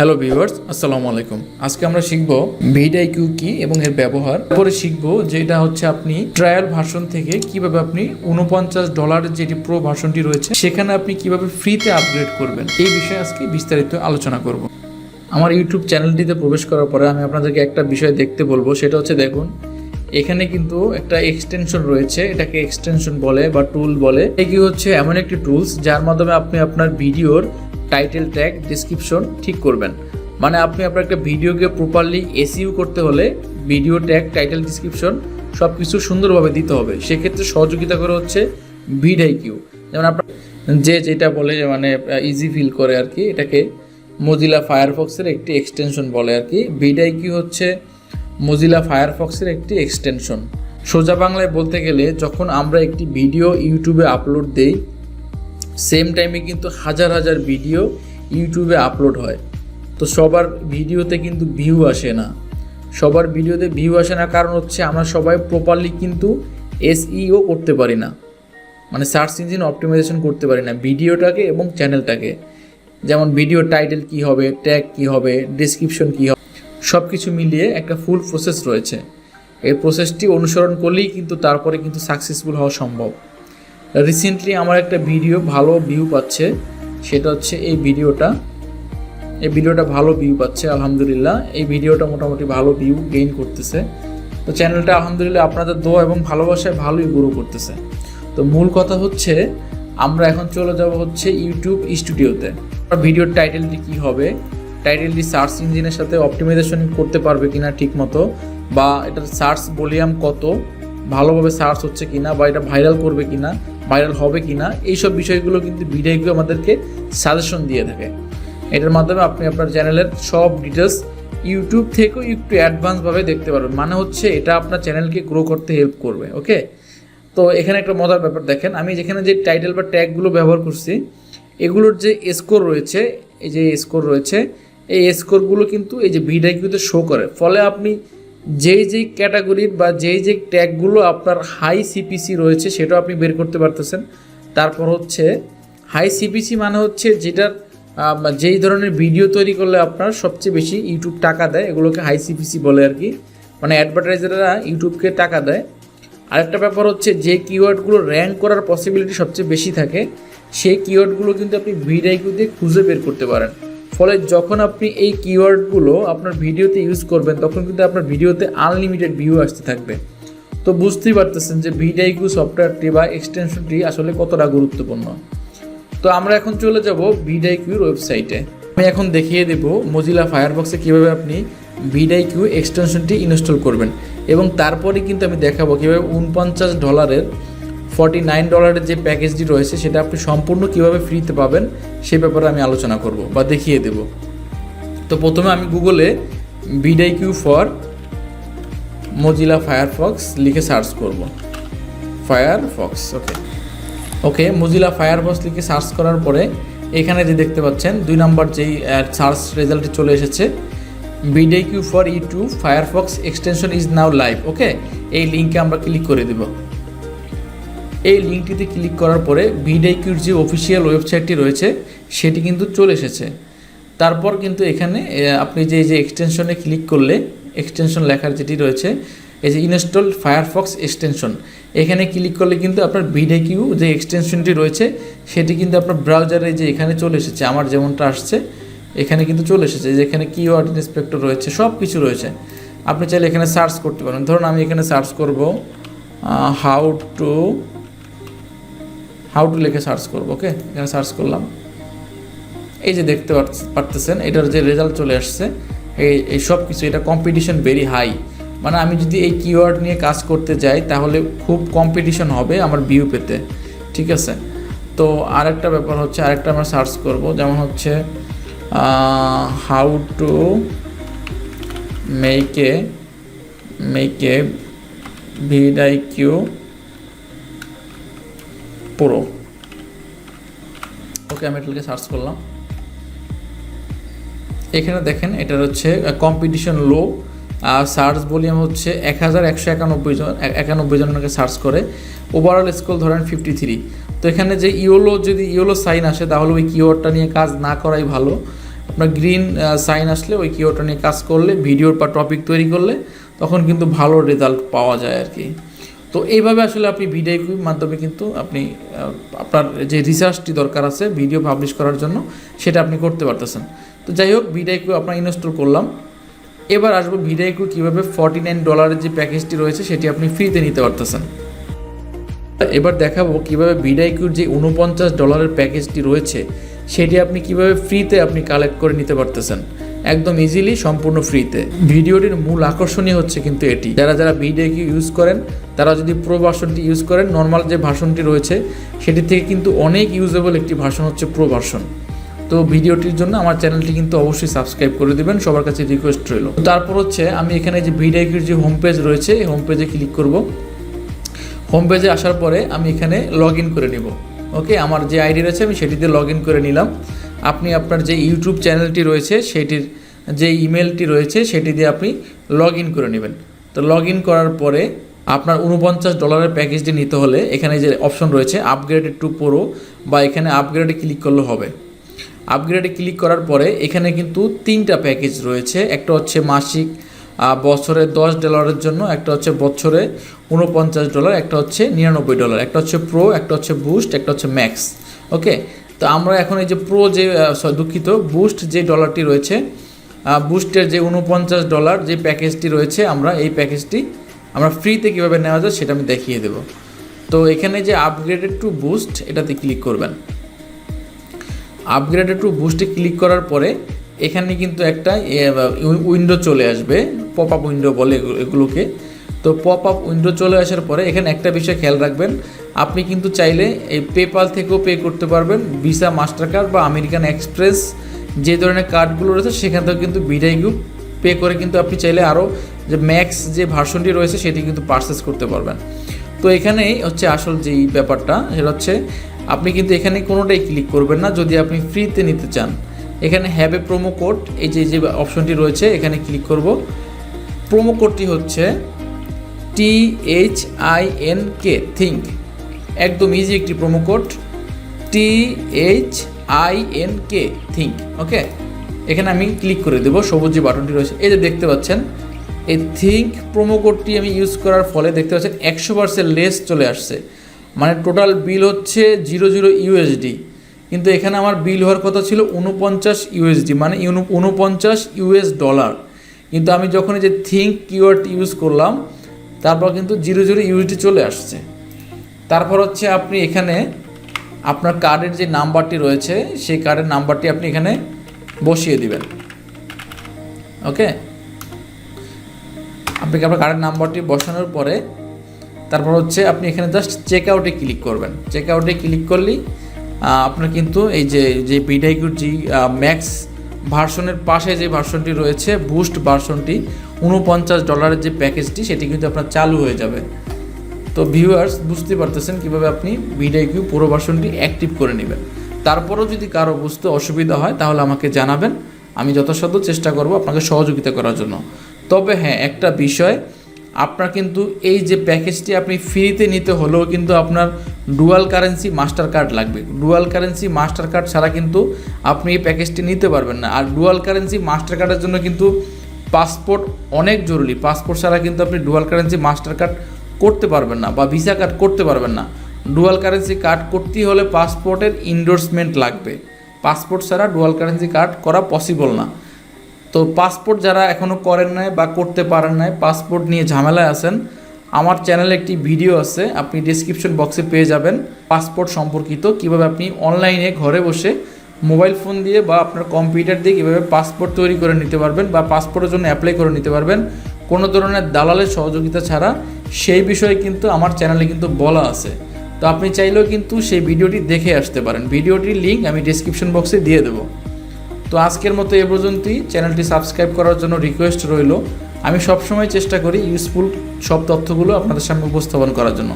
Hello viewers, আসসালামু আলাইকুম। আজকে আমরা শিখব vidIQ কি এবং এর ব্যবহার। পরে শিখব যে এটা হচ্ছে আপনি ট্রায়াল ভার্সন থেকে কিভাবে আপনি $49 যেটি প্রো ভার্সনটি রয়েছে সেখানে আপনি কিভাবে ফ্রিতে আপগ্রেড করবেন, এই বিষয়ে আজকে বিস্তারিত আলোচনা করব। আমার ইউটিউব চ্যানেলটিতে প্রবেশ করার পরে আমি আপনাদেরকে একটা বিষয় দেখতে বলবো, সেটা হচ্ছে দেখুন এখানে কিন্তু একটা এক্সটেনশন রয়েছে, এটাকে এক্সটেনশন বলে বা টুল বলে। এটি হচ্ছে এমন একটি টুলস যার মাধ্যমে আপনি আপনার ভিডিওর টাইটেল, ট্যাগ, ডেসক্রিপশন ঠিক করবেন। মানে আপনি আপনার একটা ভিডিওকে প্রপারলি এসইও করতে হলে ভিডিও ট্যাগ, টাইটেল, ডেসক্রিপশন সব কিছু সুন্দরভাবে দিতে হবে। সেক্ষেত্রে সহযোগিতা করে হচ্ছে vidIQ। যেমন আপনার যেটা বলে মানে ইজি ফিল করে আর কি, এটাকে মজিলা ফায়ারফক্সের একটি এক্সটেনশন বলে আর কি। vidIQ হচ্ছে মজিলা ফায়ারফক্সের একটি এক্সটেনশন। সোজা বাংলায় বলতে গেলে যখন আমরা একটি ভিডিও ইউটিউবে আপলোড দেই, সেম টাইমে কিন্তু হাজার হাজার ভিডিও ইউটিউবে আপলোড হয়। তো সবার ভিডিওতে কিন্তু ভিউ আসে না, কারণ হচ্ছে আমরা সবাই প্রপারলি কিন্তু এসইও করতে পারি না, মানে সার্চ ইঞ্জিন অপটিমাইজেশন করতে পারি না ভিডিওটাকে এবং চ্যানেলটাকে। যেমন ভিডিও টাইটেল কী হবে, ট্যাগ কী হবে, ডেসক্রিপশন কী হবে, সব কিছু মিলিয়ে একটা ফুল প্রসেস রয়েছে। এই প্রসেসটি অনুসরণ করলেই কিন্তু তারপরে কিন্তু সাকসেসফুল হওয়া সম্ভব। রিসেন্টলি আমার একটা ভিডিও ভালো ভিউ পাচ্ছে, সেটা হচ্ছে এই ভিডিওটা ভালো ভিউ পাচ্ছে আলহামদুলিল্লাহ। এই ভিডিওটা মোটামুটি ভালো ভিউ গেইন করতেছে। তো চ্যানেলটা আলহামদুলিল্লাহ আপনাদের দোয়া এবং ভালোবাসায় ভালোই গ্রো করতেছে। তো মূল কথা হচ্ছে আমরা এখন চলে যাব হচ্ছে ইউটিউব স্টুডিওতে। ভিডিওর টাইটেলটি কী হবে, টাইটেলটি সার্চ ইঞ্জিনের সাথে অপটিমাইজেশন করতে পারবে কিনা ঠিক মতো, বা এটার সার্চ ভলিউম কত, ভালোভাবে সার্চ হচ্ছে কিনা, বা এটা ভাইরাল করবে কিনা, ভাইরাল হবে কিনা, এইসব বিষয়গুলো কিন্তু vidIQ আমাদেরকে সাজেশন দিয়ে থাকে। এটার মাধ্যমে আপনি আপনার চ্যানেলের সব ডিটেলস ইউটিউব থেকেও একটু অ্যাডভান্সভাবে দেখতে পারবেন। মানে হচ্ছে এটা আপনার চ্যানেলকে গ্রো করতে হেল্প করবে। ওকে, তো এখানে একটা মজার ব্যাপার দেখেন, আমি যেখানে যে টাইটেল বা ট্যাগগুলো ব্যবহার করছি এগুলোর যে স্কোর রয়েছে, এই যে স্কোর রয়েছে, এই স্কোরগুলো কিন্তু এই যে vidIQতে শো করে। ফলে আপনি যেই ক্যাটাগরির বা যেই ট্যাগগুলো আপনার হাই সিপিসি রয়েছে সেটাও আপনি বের করতে পারতেছেন। তারপর হচ্ছে হাই সিপিসি মানে হচ্ছে যেটার যেই ধরনের ভিডিও তৈরি করলে আপনার সবচেয়ে বেশি ইউটিউব টাকা দেয়, এগুলোকে হাই সিপিসি বলে আর কি। মানে অ্যাডভার্টাইজাররা ইউটিউবকে টাকা দেয়। আরেকটা ব্যাপার হচ্ছে যে কিওয়ার্ডগুলো র্যাঙ্ক করার পসিবিলিটি সবচেয়ে বেশি থাকে, সেই কিওয়ার্ডগুলো কিন্তু আপনি vidIQ দিয়ে খুঁজে বের করতে পারেন। ফলে যখন আপনি এই কিওয়ার্ডগুলো আপনার ভিডিওতে ইউজ করবেন তখন কিন্তু আপনার ভিডিওতে আনলিমিটেড ভিউ আসতে থাকবে। তো বুঝতেই পারতেছেন যে vidIQ সফটওয়্যারটি বা এক্সটেনশনটি আসলে কতটা গুরুত্বপূর্ণ। তো আমরা এখন চলে যাব vidIQর ওয়েবসাইটে। আমি এখন দেখিয়ে দেব মজিলা ফায়ারফক্সে কীভাবে আপনি vidIQ এক্সটেনশনটি ইনস্টল করবেন, এবং তারপরে কিন্তু আমি দেখাবো কীভাবে $49 $49 যে প্যাকেজটি রয়েছে সেটা আপনি সম্পূর্ণ কীভাবে ফ্রিতে পাবেন সে ব্যাপারে আমি আলোচনা করব বা দেখিয়ে দেব। তো প্রথমে আমি গুগলে vidIQ ফর মজিলা ফায়ারফক্স লিখে সার্চ করব। ফায়ারফক্স ওকে মজিলা ফায়ারফক্স লিখে সার্চ করার পরে এখানে যে দেখতে পাচ্ছেন 2 নম্বর যেই সার্চ রেজাল্টে চলে এসেছে, vidIQ for YouTube Firefox extension is now live. Okay, এই লিঙ্কে আমরা ক্লিক করে দেব। এই লিঙ্কটিতে ক্লিক করার পরে vidIQর যে অফিসিয়াল ওয়েবসাইটটি রয়েছে সেটি কিন্তু চলে এসেছে। তারপর কিন্তু এখানে আপনি যে এক্সটেনশনে ক্লিক করলে এক্সটেনশন লেখার যেটি রয়েছে, এই যে ইনস্টল ফায়ারফক্স এক্সটেনশন, এখানে ক্লিক করলে কিন্তু আপনার vidIQ যে এক্সটেনশনটি রয়েছে সেটি কিন্তু আপনার ব্রাউজারে যে এখানে চলে এসেছে, আমার যেমনটা আসছে এখানে কিন্তু চলে এসেছে। যে এখানে কিওয়ার্ড ইন্সপেক্টর রয়েছে, সব কিছু রয়েছে। আপনি চাইলে এখানে সার্চ করতে পারেন। ধরুন আমি এখানে সার্চ করব হাউ টু লিখে সার্চ করব। ওকে, এখানে সার্চ করলাম, এই যে দেখতে পারতেছেন এটার যে রেজাল্ট চলে আসছে, এই সব কিছু। এটা কম্পিটিশন ভেরি হাই, মানে আমি যদি এই কিওয়ার্ড নিয়ে কাজ করতে যাই তাহলে খুব কম্পিটিশন হবে আমার ভিউ পেতে। ঠিক আছে, তো আরেকটা ব্যাপার হচ্ছে আরেকটা আমরা সার্চ করব, যেমন হচ্ছে how to make a vidIQ pro. Okay, আমি এটাকে সার্চ করলাম। এখানে দেখেন এটার হচ্ছে কম্পিটিশন লো, সার্চ ভলিউম হচ্ছে 1191 জনকে সার্চ করে, ওভারঅল স্কোর ধরেন 53। তো এখানে যে ইয়োলো সাইন আসে তাহলে ওই কিওয়ার্ডটা নিয়ে কাজ না করাই ভালো। আপনার গ্রিন সাইন আসলে ওই কিওয়ার্ডটা নিয়ে কাজ করলে, ভিডিওর বা টপিক তৈরি করলে তখন কিন্তু ভালো রেজাল্ট পাওয়া যায় আর কি। তো এইভাবে আসলে আপনি ভিডিওর মাধ্যমে কিন্তু আপনি আপনার যে রিসার্চটি দরকার আছে ভিডিও পাবলিশ করার জন্য সেটা আপনি করতে পারতেছেন। তো যাই হোক, ভিডিও আপনার ইনস্টল করলাম। এবার আসবো ভিডিও কীভাবে $49 যে প্যাকেজটি রয়েছে সেটি আপনি ফ্রিতে নিতে পারতেছেন। এবার দেখাবো কীভাবে ভিডিওর যে $49 প্যাকেজটি রয়েছে সেটি আপনি কিভাবে ফ্রিতে আপনি কালেক্ট করে নিতে পারতেছেন, একদম ইজিলি, সম্পূর্ণ ফ্রিতে। ভিডিওটির মূল আকর্ষণীয় হচ্ছে কিন্তু এটি, যারা ভিডিও ইউজ করেন তারা যদি প্রো ভার্সনটি ইউজ করেন, নর্মাল যে ভার্সনটি রয়েছে সেটি থেকে কিন্তু অনেক ইউজেবল একটি ভার্সন হচ্ছে প্রো ভার্সন। তো ভিডিওটির জন্য আমার চ্যানেলটি কিন্তু অবশ্যই সাবস্ক্রাইব করে দেবেন, সবার কাছে রিকোয়েস্ট রইল। তারপর হচ্ছে আমি এখানে যে ভিডিওর যে হোম পেজ রয়েছে এই হোম পেজে ক্লিক করব। হোম পেজে আসার পরে আমি এখানে লগ ইন করে নিব। ওকে, আমার যে আইডি রয়েছে আমি সেটি দিয়ে লগ ইন করে নিলাম। আপনি আপনার যে ইউটিউব চ্যানেলটি রয়েছে সেটির যে ইমেলটি রয়েছে সেটি দিয়ে আপনি লগ ইন করে নেবেন। তো লগ ইন করার পরে আপনার $49 প্যাকেজটি নিতে হলে এখানে যে অপশন রয়েছে আপগ্রেডেড টু প্রো, বা এখানে আপগ্রেডে ক্লিক করলে হবে। আপগ্রেডে ক্লিক করার পরে এখানে কিন্তু 3টা প্যাকেজ রয়েছে, একটা হচ্ছে মাসিক বছরে $10 জন্য, একটা হচ্ছে বছরে $49, একটা হচ্ছে $99, একটা হচ্ছে প্রো, একটা হচ্ছে বুস্ট, একটা হচ্ছে ম্যাক্স। ওকে, তো আমরা এখন এই যে প্রো যে বুস্ট যে ডলারটি রয়েছে, বুস্টের যে $49 যে প্যাকেজটি রয়েছে, আমরা এই প্যাকেজটি আমরা ফ্রিতে কীভাবে নেওয়া যায় সেটা আমি দেখিয়ে দেব। তো এখানে যে আপগ্রেডেড টু বুস্ট এটাতে ক্লিক করবেন। আপগ্রেডেড টু বুস্টে ক্লিক করার পরে এখানে কিন্তু একটা উইন্ডো চলে আসবে, পপ আপ উইন্ডো বলে এগুলোকে। তো পপ আপ উইন্ডো চলে আসার পরে এখানে একটা বিষয় খেয়াল রাখবেন, আপনি কিন্তু চাইলে এই পেপাল থেকেও পে করতে পারবেন, ভিসা, মাস্টার কার্ড বা আমেরিকান এক্সপ্রেস যে ধরনের কার্ডগুলো রয়েছে সেখান থেকে কিন্তু ভিডিও পে করে কিন্তু আপনি চাইলে আরও যে ম্যাক্স যে ভার্সনটি রয়েছে সেটি কিন্তু পারচেস করতে পারবেন। তো এখানেই হচ্ছে আসল যেই ব্যাপারটা, সেটা হচ্ছে আপনি কিন্তু এখানে কোনোটাই ক্লিক করবেন না যদি আপনি ফ্রিতে নিতে চান। এখানে হ্যাভ এ প্রোমো কোড, এই যে অপশনটি রয়েছে এখানে ক্লিক করব। প্রোমো কোডটি হচ্ছে THINK, থিঙ্ক, একদম ইজি একটি প্রোমো কোড, THINK, থিঙ্ক। ওকে, এখানে আমি ক্লিক করে দেবো। সবুজ যে বাটনটি রয়েছে এই যে দেখতে পাচ্ছেন, এই থিঙ্ক প্রোমো কোডটি আমি ইউজ করার ফলে দেখতে পাচ্ছেন 100% লেস চলে আসছে, মানে টোটাল বিল হচ্ছে $0 কিন্তু এখানে আমার বিল হওয়ার কথা ছিল $49, মানে $49, কিন্তু আমি যখন এই যে থিঙ্ক কিওয়ার্ড ইউজ করলাম তারপর কিন্তু $0 চলে আসছে। তারপর হচ্ছে আপনি এখানে আপনার কার্ডের যে নাম্বারটি রয়েছে সেই কার্ডের নাম্বারটি আপনি এখানে বসিয়ে দিবেন। ওকে, আপনি আপনার কার্ডের নাম্বারটি বসানোর পরে তারপর হচ্ছে আপনি এখানে জাস্ট চেক আউটে ক্লিক করবেন। চেক আউটে ক্লিক করলেই আপনার কিন্তু এই যে ভিডিওর যে ম্যাক্স ভার্সনের পাশে যে ভার্সনটি রয়েছে বুস্ট ভার্সনটি $49 যে প্যাকেজটি সেটি কিন্তু আপনার চালু হয়ে যাবে। তো ভিউয়ার্স বুঝতে পারতেছেন কীভাবে আপনি ভিডিও পুরো ভার্সনটি অ্যাক্টিভ করে নেবেন। তারপরও যদি কারো বুঝতে অসুবিধা হয় তাহলে আমাকে জানাবেন, আমি যথাসাধ্য চেষ্টা করব আপনাকে সহযোগিতা করার জন্য। তবে হ্যাঁ, একটা বিষয়, আপনার কিন্তু এই যে প্যাকেজটি আপনি ফ্রিতে নিতে হলেও কিন্তু আপনার ডুয়াল কারেন্সি মাস্টার কার্ড লাগবে। ডুয়াল কারেন্সি মাস্টার কার্ড ছাড়া কিন্তু আপনি এই প্যাকেজটি নিতে পারবেন না। আর ডুয়াল কারেন্সি মাস্টার কার্ডের জন্য কিন্তু পাসপোর্ট অনেক জরুরি। পাসপোর্ট ছাড়া কিন্তু আপনি ডুয়াল কারেন্সি মাস্টার কার্ড করতে পারবেন না বা ভিসা কার্ড করতে পারবেন না। ডুয়াল কারেন্সি কার্ড করতেই হলে পাসপোর্টের ইন্ডোর্সমেন্ট লাগবে। পাসপোর্ট ছাড়া ডুয়াল কারেন্সি কার্ড করা পসিবল না। তো পাসপোর্ট যারা এখনও করেন নাই বা করতে পারেন নাই, পাসপোর্ট নিয়ে ঝামেলায় আছেন, আমার চ্যানেলে একটি ভিডিও আছে, আপনি ডেসক্রিপশন বক্সে পেয়ে যাবেন পাসপোর্ট সম্পর্কিত, কীভাবে আপনি অনলাইনে ঘরে বসে মোবাইল ফোন দিয়ে বা আপনার কম্পিউটার দিয়ে কীভাবে পাসপোর্ট তৈরি করে নিতে পারবেন বা পাসপোর্টের জন্য অ্যাপ্লাই করে নিতে পারবেন কোনো ধরনের দালালের সহযোগিতা ছাড়া, সেই বিষয়ে কিন্তু আমার চ্যানেলে কিন্তু বলা আছে। তো আপনি চাইলেও কিন্তু সেই ভিডিওটি দেখে আসতে পারেন। ভিডিওটির লিঙ্ক আমি ডেসক্রিপশন বক্সে দিয়ে দেবো। তো আজকের মতো এ পর্যন্তই। চ্যানেলটি সাবস্ক্রাইব করার জন্য রিকোয়েস্ট রইল। আমি সবসময় চেষ্টা করি ইউজফুল সব তথ্যগুলো আপনাদের সামনে উপস্থাপন করার জন্য।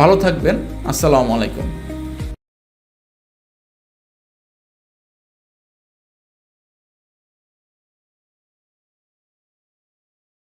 ভালো থাকবেন। আসসালামু আলাইকুম।